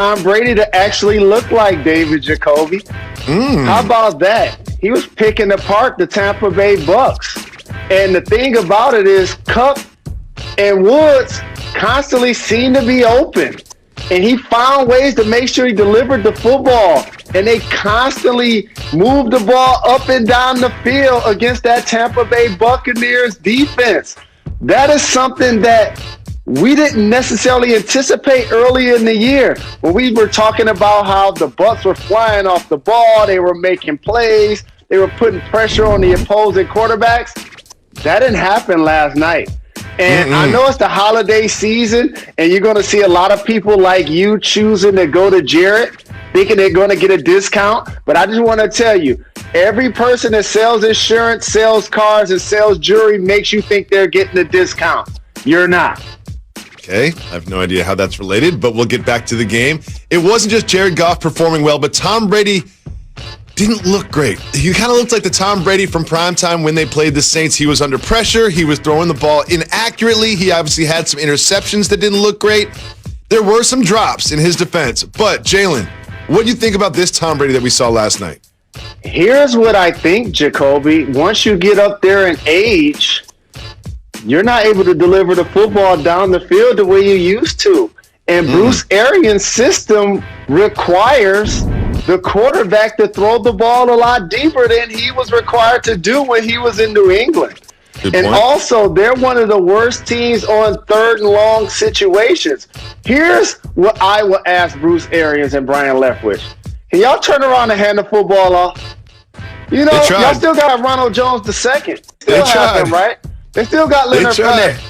Tom Brady to actually look like David Jacoby. How about that? He was picking apart the Tampa Bay Bucks. And the thing about it is Cup and Woods constantly seemed to be open. And he found ways to make sure he delivered the football. And they constantly moved the ball up and down the field against that Tampa Bay Buccaneers defense. That is something that we didn't necessarily anticipate early in the year when we were talking about how the Bucs were flying off the ball, they were making plays, they were putting pressure on the opposing quarterbacks. That didn't happen last night. And I know it's the holiday season, and you're going to see a lot of people like you choosing to go to Jared, thinking they're going to get a discount. But I just want to tell you, every person that sells insurance, sells cars, and sells jewelry makes you think they're getting a discount. You're not. Okay, I have no idea how that's related, but we'll get back to the game. It wasn't just Jared Goff performing well, but Tom Brady didn't look great. He kind of looked like the Tom Brady from primetime when they played the Saints. He was under pressure. He was throwing the ball inaccurately. He obviously had some interceptions that didn't look great. There were some drops in his defense. But, Jalen, what do you think about this Tom Brady that we saw last night? Here's what I think, Jacoby. Once you get up there in age, you're not able to deliver the football down the field the way you used to. And Bruce Arians' system requires the quarterback to throw the ball a lot deeper than he was required to do when he was in New England. And also, they're one of the worst teams on third and long situations. Here's what I will ask Bruce Arians and Brian Leftwich. Can y'all turn around and hand the football off? You know, y'all still got Ronald Jones II. Still have him, right? They still got Leonard Fournette.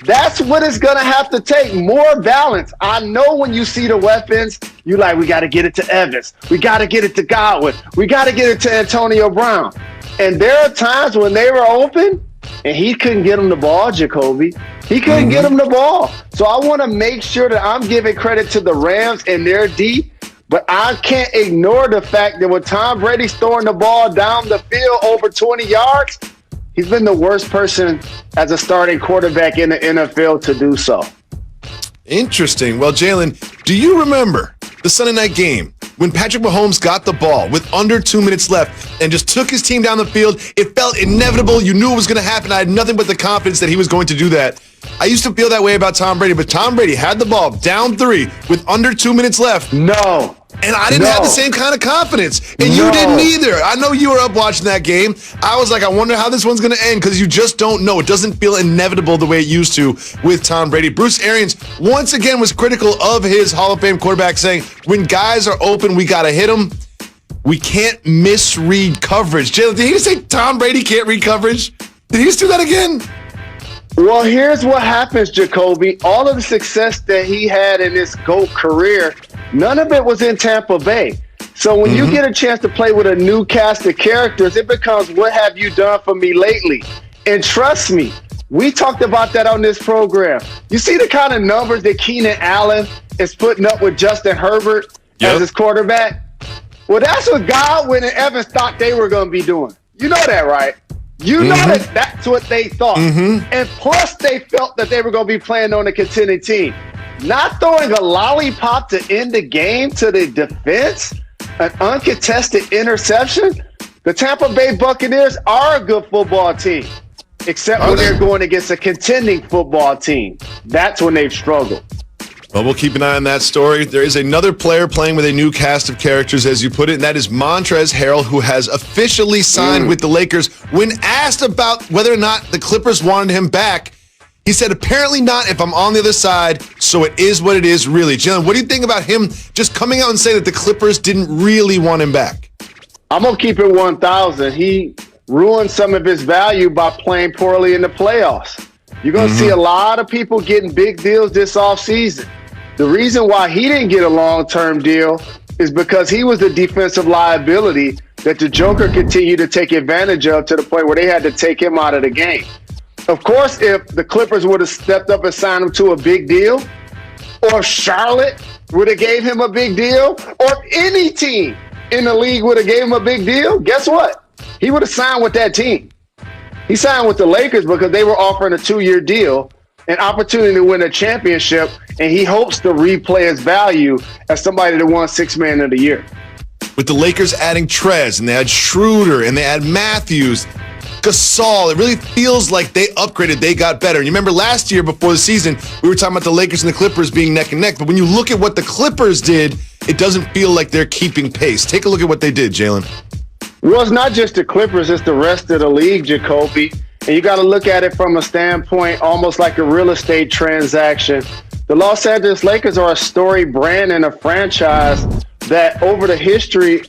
That's what it's going to have to take, more balance. I know when you see the weapons, you like, we got to get it to Evans. We got to get it to Godwin. We got to get it to Antonio Brown. And there are times when they were open and he couldn't get them the ball, Jacoby. He couldn't get them the ball. So I want to make sure that I'm giving credit to the Rams and their D, but I can't ignore the fact that when Tom Brady's throwing the ball down the field over 20 yards, he's been the worst person as a starting quarterback in the NFL to do so. Interesting. Well, Jalen, do you remember the Sunday night game when Patrick Mahomes got the ball with under 2 minutes left and just took his team down the field? It felt inevitable. You knew it was going to happen. I had nothing but the confidence that he was going to do that. I used to feel that way about Tom Brady, but Tom Brady had the ball down 3 with under 2 minutes left. No. And I didn't have the same kind of confidence. And you didn't either. I know you were up watching that game. I was like, I wonder how this one's going to end because you just don't know. It doesn't feel inevitable the way it used to with Tom Brady. Bruce Arians, once again, was critical of his Hall of Fame quarterback, saying, when guys are open, we got to hit them. We can't misread coverage. Jalen, did he just say Tom Brady can't read coverage? Did he just do that again? Well, here's what happens, Jacoby. All of the success that he had in his GOAT career, none of it was in Tampa Bay. So when you get a chance to play with a new cast of characters, it becomes, what have you done for me lately? And trust me, we talked about that on this program. You see the kind of numbers that Keenan Allen is putting up with Justin Herbert as his quarterback? Well, that's what Godwin and Evans thought they were going to be doing. You know that, right? You know that that's what they thought. And plus, they felt that they were going to be playing on a contending team. Not throwing a lollipop to end the game to the defense, an uncontested interception. The Tampa Bay Buccaneers are a good football team, except when they're going against a contending football team. That's when they've struggled. Well, we'll keep an eye on that story. There is another player playing with a new cast of characters, as you put it, and that is Montrezl Harrell, who has officially signed with the Lakers. When asked about whether or not the Clippers wanted him back, he said, apparently not if I'm on the other side, so it is what it is, really. Jalen, what do you think about him just coming out and saying that the Clippers didn't really want him back? I'm going to keep it 1,000. He ruined some of his value by playing poorly in the playoffs. You're going to see a lot of people getting big deals this offseason. The reason why he didn't get a long-term deal is because he was the defensive liability that the Joker continued to take advantage of to the point where they had to take him out of the game. Of course, if the Clippers would have stepped up and signed him to a big deal, or Charlotte would have gave him a big deal, or any team in the league would have gave him a big deal, guess what? He would have signed with that team. He signed with the Lakers because they were offering a 2-year deal an opportunity to win a championship, and he hopes to replay his value as somebody that won Sixth Man of the Year. With the Lakers adding Trez, and they had Schroeder, and they had Matthews, Gasol, it really feels like they upgraded, they got better. And you remember last year before the season, we were talking about the Lakers and the Clippers being neck and neck. But when you look at what the Clippers did, it doesn't feel like they're keeping pace. Take a look at what they did, Jalen. Well, it's not just the Clippers, it's the rest of the league, Jacoby. And you got to look at it from a standpoint almost like a real estate transaction. The Los Angeles Lakers are a storied brand and a franchise that over the history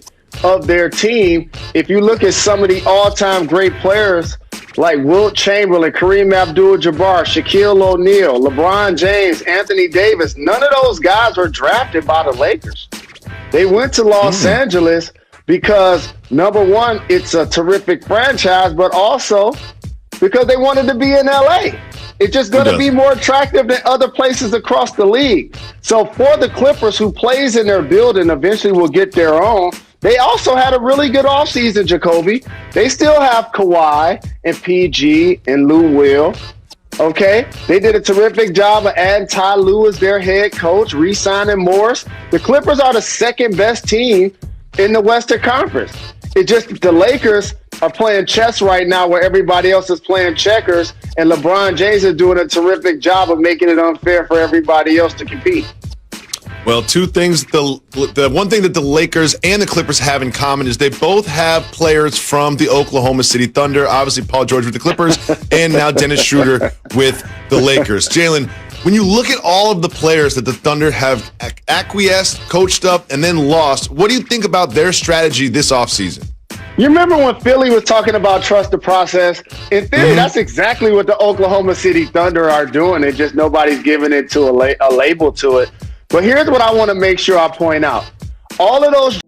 of their team, if you look at some of the all-time great players like Wilt Chamberlain, Kareem Abdul-Jabbar, Shaquille O'Neal, LeBron James, Anthony Davis, none of those guys were drafted by the Lakers. They went to Los Angeles because, number one, it's a terrific franchise, but also because they wanted to be in LA. It's just going to be more attractive than other places across the league. So for the Clippers, who plays in their building, eventually will get their own. They also had a really good offseason, Jacoby. They still have Kawhi and PG and Lou Will. Okay? They did a terrific job of adding Ty Lue as their head coach, re-signing Morris. The Clippers are the second best team in the Western Conference. It's just the Lakers are playing chess right now where everybody else is playing checkers, and LeBron James is doing a terrific job of making it unfair for everybody else to compete. Well, two things. The one thing that the Lakers and the Clippers have in common is they both have players from the Oklahoma City Thunder. Obviously, Paul George with the Clippers, and now Dennis Schroeder with the Lakers. Jalen, when you look at all of the players that the Thunder have acquiesced, coached up, and then lost, what do you think about their strategy this offseason? You remember when Philly was talking about trust the process? In theory, that's exactly what the Oklahoma City Thunder are doing. It's just nobody's giving it to a label to it. But here's what I want to make sure I point out. All of those